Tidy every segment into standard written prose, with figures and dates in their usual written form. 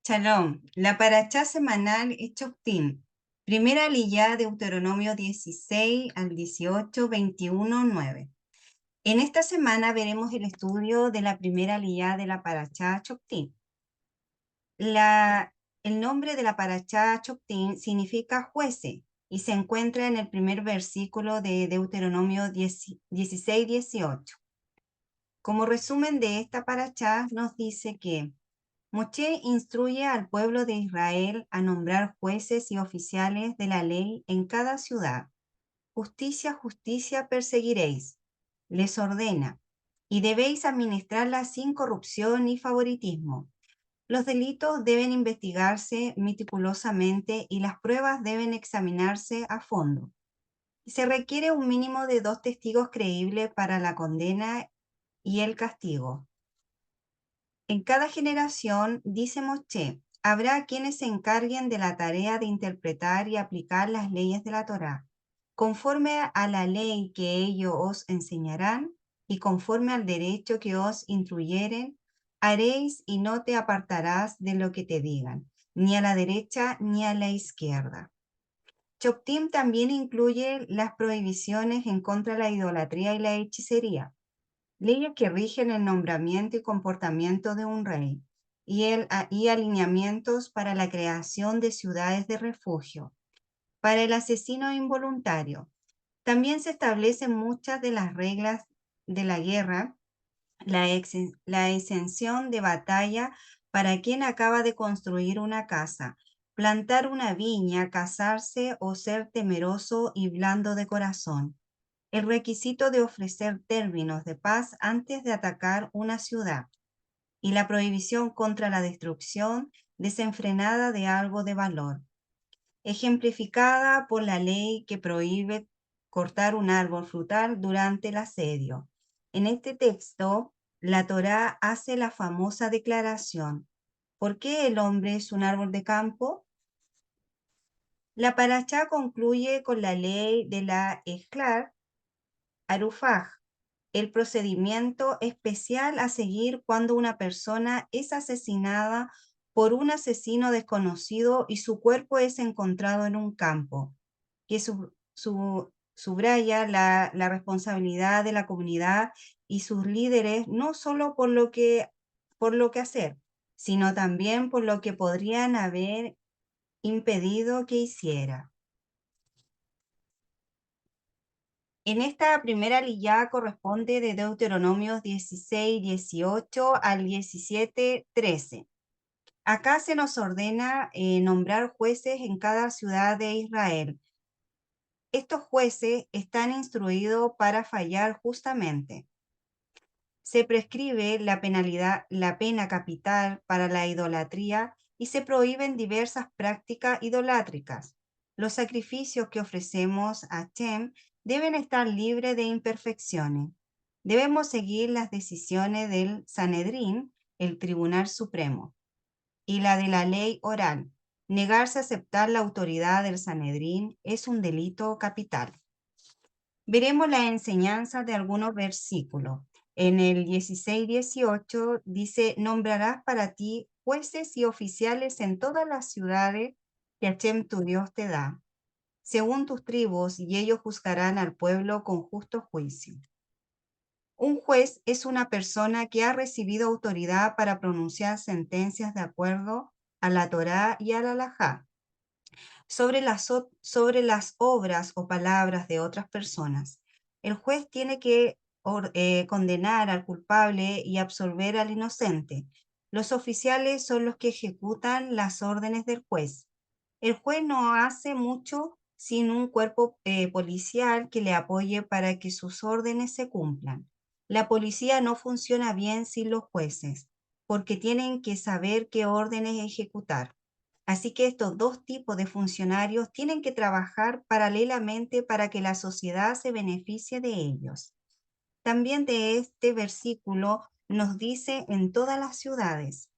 Shalom, la parachá semanal es Choftim, primera aliyá de Deuteronomio 16 al 18, 21, 9. En esta semana veremos el estudio de la primera aliyá de la parachá Choftim. El nombre de la parachá Choftim significa jueces y se encuentra en el primer versículo de Deuteronomio 16, 18. Como resumen de esta parachá nos dice que Moshe instruye al pueblo de Israel a nombrar jueces y oficiales de la ley en cada ciudad. Justicia, justicia perseguiréis, les ordena, y debéis administrarla sin corrupción ni favoritismo. Los delitos deben investigarse meticulosamente y las pruebas deben examinarse a fondo. Se requiere un mínimo de 2 testigos creíbles para la condena y el castigo. En cada generación, dice Moshe, habrá quienes se encarguen de la tarea de interpretar y aplicar las leyes de la Torá, conforme a la ley que ellos os enseñarán y conforme al derecho que os instruyeren, haréis y no te apartarás de lo que te digan, ni a la derecha ni a la izquierda. Choptim también incluye las prohibiciones en contra de la idolatría y la hechicería, leyes que rigen el nombramiento y comportamiento de un rey, y alineamientos para la creación de ciudades de refugio. Para el asesino involuntario, también se establecen muchas de las reglas de la guerra, la exención de batalla para quien acaba de construir una casa, plantar una viña, casarse o ser temeroso y blando de corazón, el requisito de ofrecer términos de paz antes de atacar una ciudad y la prohibición contra la destrucción desenfrenada de algo de valor, ejemplificada por la ley que prohíbe cortar un árbol frutal durante el asedio. En este texto, la Torá hace la famosa declaración: ¿por qué el hombre es un árbol de campo? La parashá concluye con la ley de la Ejlar Arufaj, el procedimiento especial a seguir cuando una persona es asesinada por un asesino desconocido y su cuerpo es encontrado en un campo, que subraya la responsabilidad de la comunidad y sus líderes, no solo por lo que hacer, sino también por lo que podrían haber impedido que hiciera. En esta primera liyá corresponde de Deuteronomios 16, 18 al 17, 13. Acá se nos ordena nombrar jueces en cada ciudad de Israel. Estos jueces están instruidos para fallar justamente. Se prescribe la pena capital para la idolatría y se prohíben diversas prácticas idolátricas. Los sacrificios que ofrecemos a Shem deben estar libres de imperfecciones. Debemos seguir las decisiones del Sanedrín, el Tribunal Supremo, y la de la ley oral. Negarse a aceptar la autoridad del Sanedrín es un delito capital. Veremos la enseñanza de algunos versículos. En el 16-18 dice: nombrarás para ti jueces y oficiales en todas las ciudades que Hashem tu Dios te da, según tus tribus, y ellos juzgarán al pueblo con justo juicio. Un juez es una persona que ha recibido autoridad para pronunciar sentencias de acuerdo a la Torá y a la Halajá sobre las obras o palabras de otras personas. El juez tiene que condenar al culpable y absolver al inocente. Los oficiales son los que ejecutan las órdenes del juez. El juez no hace mucho sin un cuerpo policial que le apoye para que sus órdenes se cumplan. La policía no funciona bien sin los jueces, porque tienen que saber qué órdenes ejecutar. Así que estos dos tipos de funcionarios tienen que trabajar paralelamente para que la sociedad se beneficie de ellos. También de este versículo nos dice: en todas las ciudades.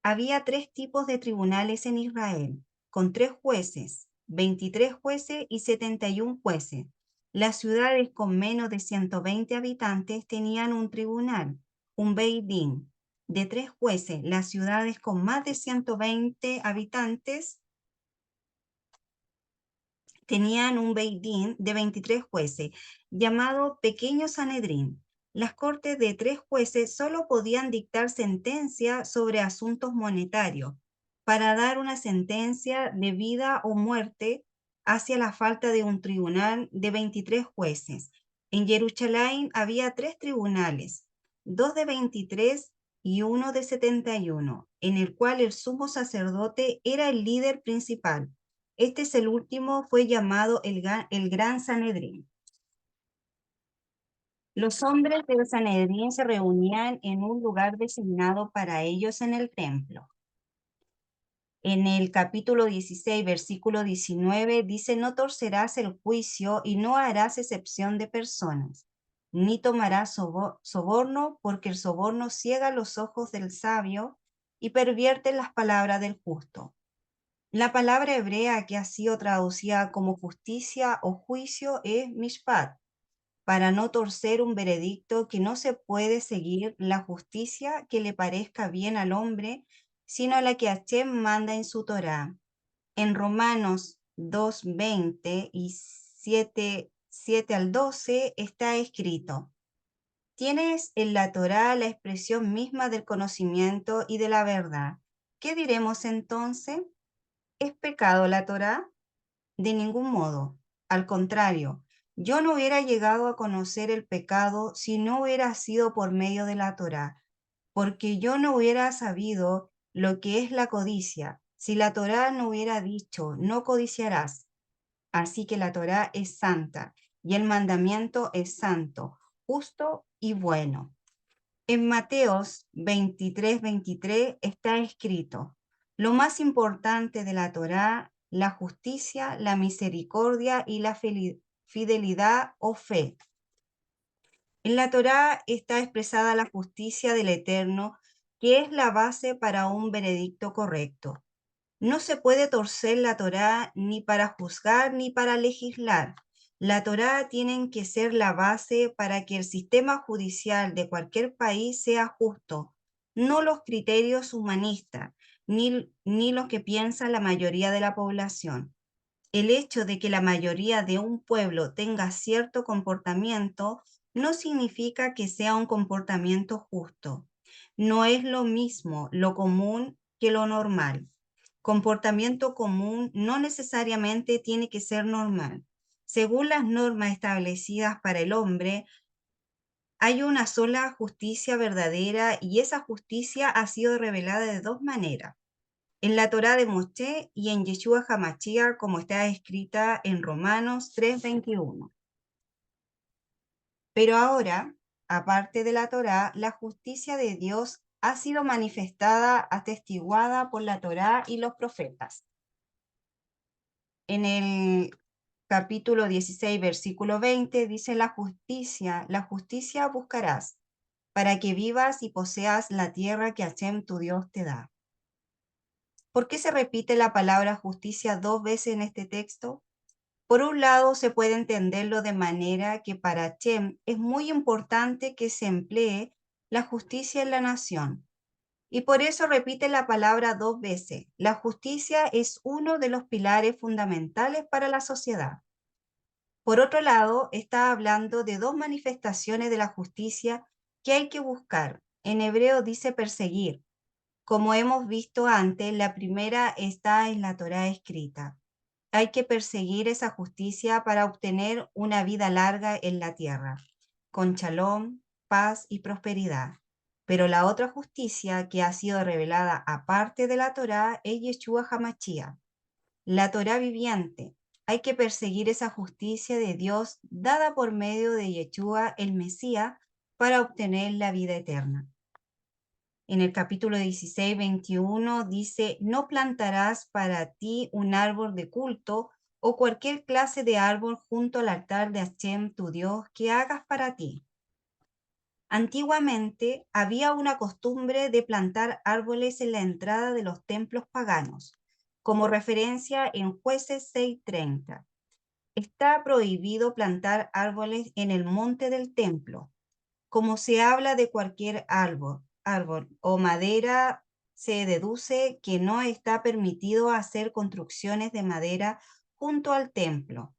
Había 3 tipos de tribunales en Israel, con 3 jueces, 23 jueces y 71 jueces. Las ciudades con menos de 120 habitantes tenían un tribunal, un Beit Din. de 3 jueces. Las ciudades con más de 120 habitantes tenían un Beidín de 23 jueces, llamado Pequeño Sanedrín. Las cortes de 3 jueces solo podían dictar sentencia sobre asuntos monetarios. Para dar una sentencia de vida o muerte hacia la falta de un tribunal de 23 jueces. En Jerusalén había 3 tribunales, 2 de 23 y uno de 71, en el cual el sumo sacerdote era el líder principal. Este es el último, fue llamado el Gran Sanedrín. Los hombres del Sanedrín se reunían en un lugar designado para ellos en el templo. En el capítulo 16, versículo 19, dice: no torcerás el juicio y no harás excepción de personas, ni tomarás soborno, porque el soborno ciega los ojos del sabio y pervierte las palabras del justo. La palabra hebrea que ha sido traducida como justicia o juicio es mishpat, para no torcer un veredicto que no se puede seguir la justicia que le parezca bien al hombre, sino la que Hashem manda en su Torá. En Romanos 2:20 y 7 al 12 está escrito: tienes en la Torá la expresión misma del conocimiento y de la verdad. ¿Qué diremos entonces? ¿Es pecado la Torá? De ningún modo. Al contrario, yo no hubiera llegado a conocer el pecado si no hubiera sido por medio de la Torá, porque yo no hubiera sabido lo que es la codicia si la Torá no hubiera dicho: no codiciarás. Así que la Torá es santa y el mandamiento es santo, justo y bueno. En Mateos 23:23 está escrito: lo más importante de la Torá, la justicia, la misericordia y la fidelidad o fe. En la Torá está expresada la justicia del Eterno, que es la base para un veredicto correcto. No se puede torcer la Torá ni para juzgar ni para legislar. La Torá tiene que ser la base para que el sistema judicial de cualquier país sea justo, no los criterios humanistas, ni los que piensa la mayoría de la población. El hecho de que la mayoría de un pueblo tenga cierto comportamiento no significa que sea un comportamiento justo. No es lo mismo lo común que lo normal. Comportamiento común no necesariamente tiene que ser normal. Según las normas establecidas para el hombre, hay una sola justicia verdadera, y esa justicia ha sido revelada de 2 maneras: en la Torá de Moshe y en Yeshua HaMashiach, como está escrita en Romanos 3:21. Pero ahora, aparte de la Torá, la justicia de Dios ha sido manifestada, atestiguada por la Torá y los profetas. En el capítulo 16, versículo 20, dice: la justicia buscarás, para que vivas y poseas la tierra que Hashem tu Dios te da. ¿Por qué se repite la palabra justicia 2 veces en este texto? Por un lado, se puede entenderlo de manera que para Hashem es muy importante que se emplee la justicia en la nación, y por eso repite la palabra 2 veces. La justicia es uno de los pilares fundamentales para la sociedad. Por otro lado, está hablando de 2 manifestaciones de la justicia que hay que buscar. En hebreo dice perseguir. Como hemos visto antes, la primera está en la Torá escrita. Hay que perseguir esa justicia para obtener una vida larga en la tierra, con shalom, paz y prosperidad. Pero la otra justicia que ha sido revelada aparte de la Torá es Yeshua HaMashiach, la Torá viviente. Hay que perseguir esa justicia de Dios dada por medio de Yeshua el Mesías para obtener la vida eterna. En el capítulo 16, 21 dice: no plantarás para ti un árbol de culto o cualquier clase de árbol junto al altar de Hashem tu Dios que hagas para ti. Antiguamente había una costumbre de plantar árboles en la entrada de los templos paganos, como referencia en Jueces 6:30. Está prohibido plantar árboles en el monte del templo, como se habla de cualquier árbol, árbol o madera, se deduce que no está permitido hacer construcciones de madera junto al templo.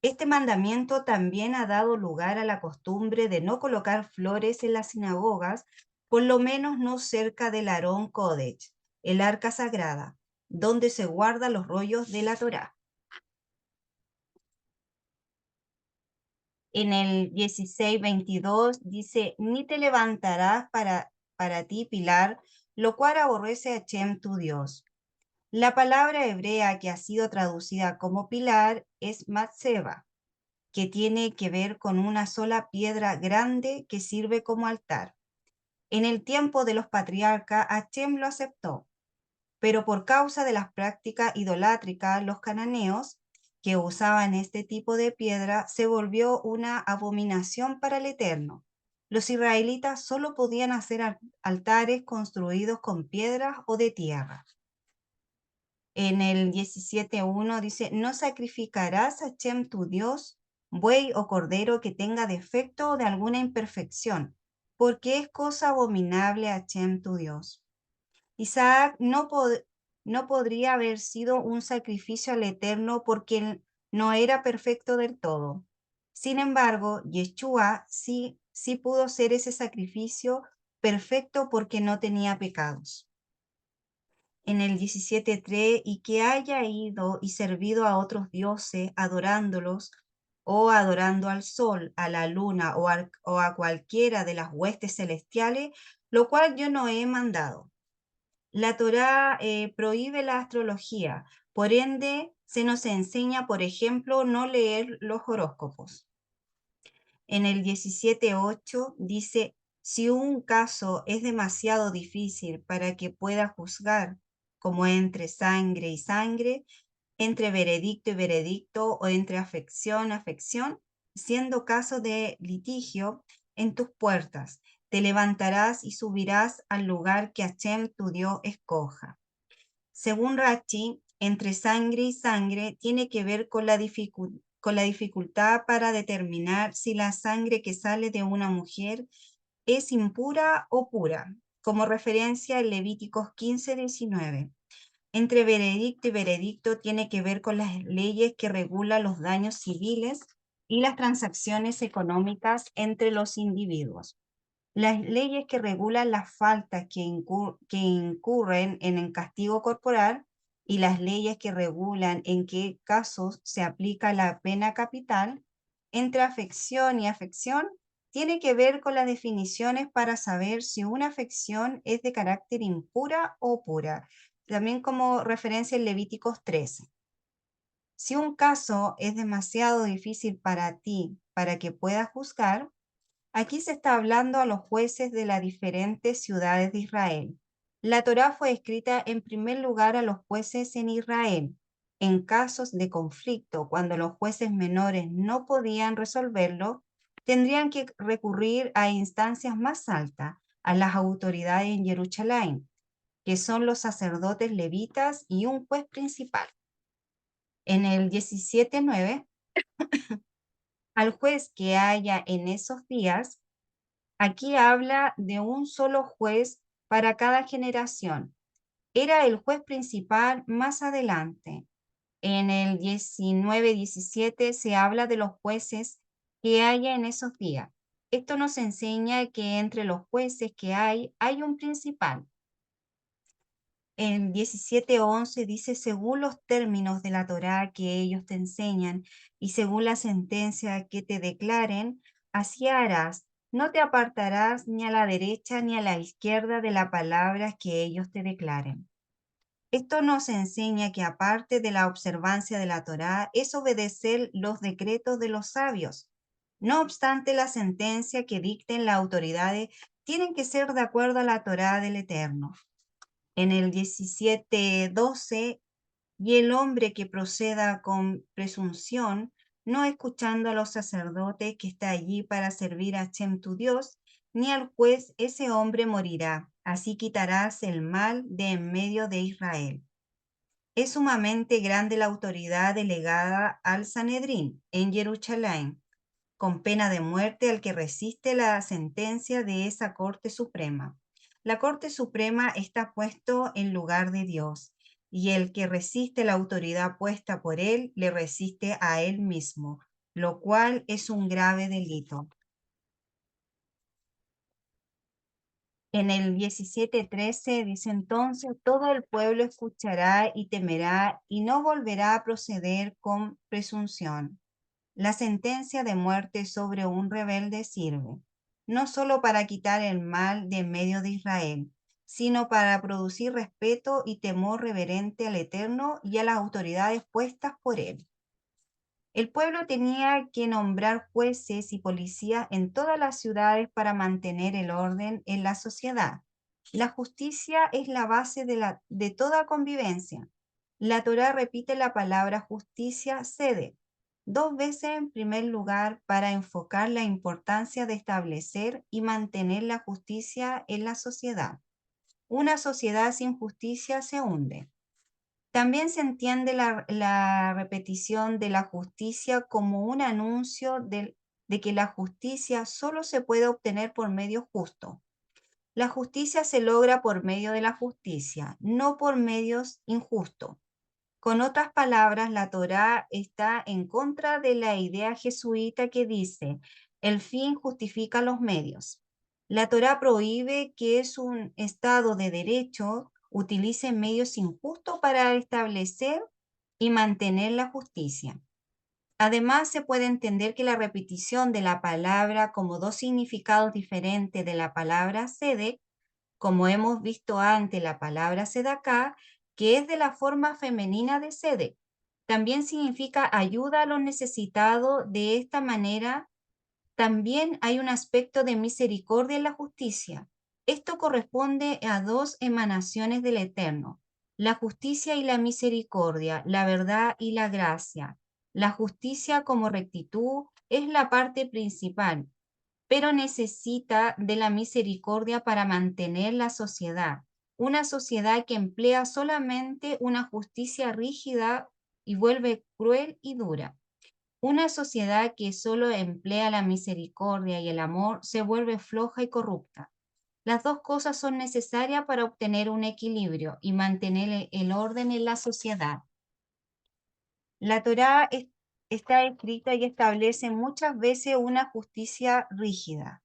Este mandamiento también ha dado lugar a la costumbre de no colocar flores en las sinagogas, por lo menos no cerca del Arón Kodesh, el arca sagrada, donde se guardan los rollos de la Torá. En el 16:22 dice, ni te levantarás para ti pilar, lo cual aborrece a Hashem tu Dios. La palabra hebrea que ha sido traducida como pilar es matzeba, que tiene que ver con una sola piedra grande que sirve como altar. En el tiempo de los patriarcas, Hashem lo aceptó, pero por causa de las prácticas idolátricas, los cananeos que usaban este tipo de piedra se volvió una abominación para el Eterno. Los israelitas solo podían hacer altares construidos con piedras o de tierra. En el 17:1 dice, no sacrificarás a Hashem tu Dios, buey o cordero que tenga defecto o de alguna imperfección, porque es cosa abominable a Hashem tu Dios. Isaac no podría haber sido un sacrificio al Eterno porque él no era perfecto del todo. Sin embargo, Yeshua sí pudo ser ese sacrificio perfecto porque no tenía pecados. En el 17:3, y que haya ido y servido a otros dioses, adorándolos, o adorando al sol, a la luna o a cualquiera de las huestes celestiales, lo cual yo no he mandado. La Torá prohíbe la astrología, por ende se nos enseña, por ejemplo, no leer los horóscopos. En el 17:8 dice, si un caso es demasiado difícil para que pueda juzgar, como entre sangre y sangre, entre veredicto y veredicto o entre afección a afección, siendo caso de litigio en tus puertas, te levantarás y subirás al lugar que Hashem tu Dios escoja. Según Rachi, entre sangre y sangre tiene que ver con la dificultad para determinar si la sangre que sale de una mujer es impura o pura, como referencia en Levíticos 15:19. Entre veredicto y veredicto tiene que ver con las leyes que regulan los daños civiles y las transacciones económicas entre los individuos. Las leyes que regulan las faltas que incurren en el castigo corporal y las leyes que regulan en qué casos se aplica la pena capital, entre afección y afección, tiene que ver con las definiciones para saber si una afección es de carácter impura o pura, también como referencia en Levíticos 13. Si un caso es demasiado difícil para ti para que puedas juzgar, aquí se está hablando a los jueces de las diferentes ciudades de Israel. La Torá fue escrita en primer lugar a los jueces en Israel. En casos de conflicto, cuando los jueces menores no podían resolverlo, tendrían que recurrir a instancias más altas, a las autoridades en Jerusalén, que son los sacerdotes levitas y un juez principal. En el 17:9, al juez que haya en esos días, aquí habla de un solo juez para cada generación. Era el juez principal más adelante. En el 19:17 se habla de los jueces que haya en esos días. Esto nos enseña que entre los jueces que hay un principal. En 17:11 dice, según los términos de la Torá que ellos te enseñan y según la sentencia que te declaren, así harás. No te apartarás ni a la derecha ni a la izquierda de la palabra que ellos te declaren. Esto nos enseña que aparte de la observancia de la Torá, es obedecer los decretos de los sabios. No obstante, la sentencia que dicten las autoridades tienen que ser de acuerdo a la Torá del Eterno. En el 17:12, y el hombre que proceda con presunción, no escuchando a los sacerdotes que está allí para servir a Hashem tu Dios, ni al juez, ese hombre morirá. Así quitarás el mal de en medio de Israel. Es sumamente grande la autoridad delegada al Sanedrín en Jerusalén, con pena de muerte al que resiste la sentencia de esa Corte Suprema. La Corte Suprema está puesto en lugar de Dios, y el que resiste la autoridad puesta por él le resiste a él mismo, lo cual es un grave delito. En el 17:13 dice entonces, todo el pueblo escuchará y temerá y no volverá a proceder con presunción. La sentencia de muerte sobre un rebelde sirve, no solo para quitar el mal de en medio de Israel, sino para producir respeto y temor reverente al Eterno y a las autoridades puestas por él. El pueblo tenía que nombrar jueces y policías en todas las ciudades para mantener el orden en la sociedad. La justicia es la base de toda convivencia. La Torá repite la palabra justicia, sede, dos veces en primer lugar para enfocar la importancia de establecer y mantener la justicia en la sociedad. Una sociedad sin justicia se hunde. También se entiende la repetición de la justicia como un anuncio de que la justicia solo se puede obtener por medio justo. La justicia se logra por medio de la justicia, no por medios injustos. Con otras palabras, la Torá está en contra de la idea jesuita que dice, el fin justifica los medios. La Torá prohíbe que es un Estado de derecho utilice medios injustos para establecer y mantener la justicia. Además, se puede entender que la repetición de la palabra como dos significados diferentes de la palabra sede, como hemos visto antes la palabra sedacá, que es de la forma femenina de sede. También significa ayuda a los necesitados. De esta manera, también hay un aspecto de misericordia en la justicia. Esto corresponde a dos emanaciones del Eterno, la justicia y la misericordia, la verdad y la gracia. La justicia como rectitud es la parte principal, pero necesita de la misericordia para mantener la sociedad. Una sociedad que emplea solamente una justicia rígida y vuelve cruel y dura. Una sociedad que solo emplea la misericordia y el amor se vuelve floja y corrupta. Las dos cosas son necesarias para obtener un equilibrio y mantener el orden en la sociedad. La Torá está escrita y establece muchas veces una justicia rígida,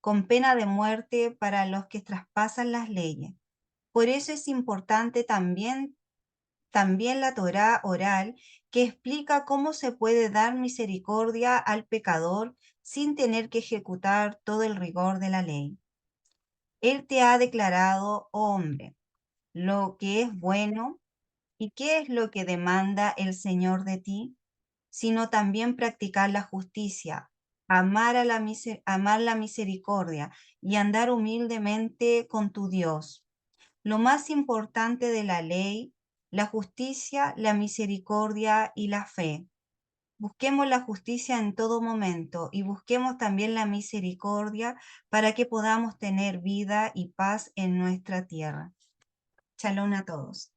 con pena de muerte para los que traspasan las leyes. Por eso es importante también la Torá oral, que explica cómo se puede dar misericordia al pecador sin tener que ejecutar todo el rigor de la ley. Él te ha declarado, oh hombre, lo que es bueno. ¿Y qué es lo que demanda el Señor de ti? Sino también practicar la justicia, amar la misericordia y andar humildemente con tu Dios. Lo más importante de la ley, la justicia, la misericordia y la fe. Busquemos la justicia en todo momento y busquemos también la misericordia para que podamos tener vida y paz en nuestra tierra. Shalom a todos.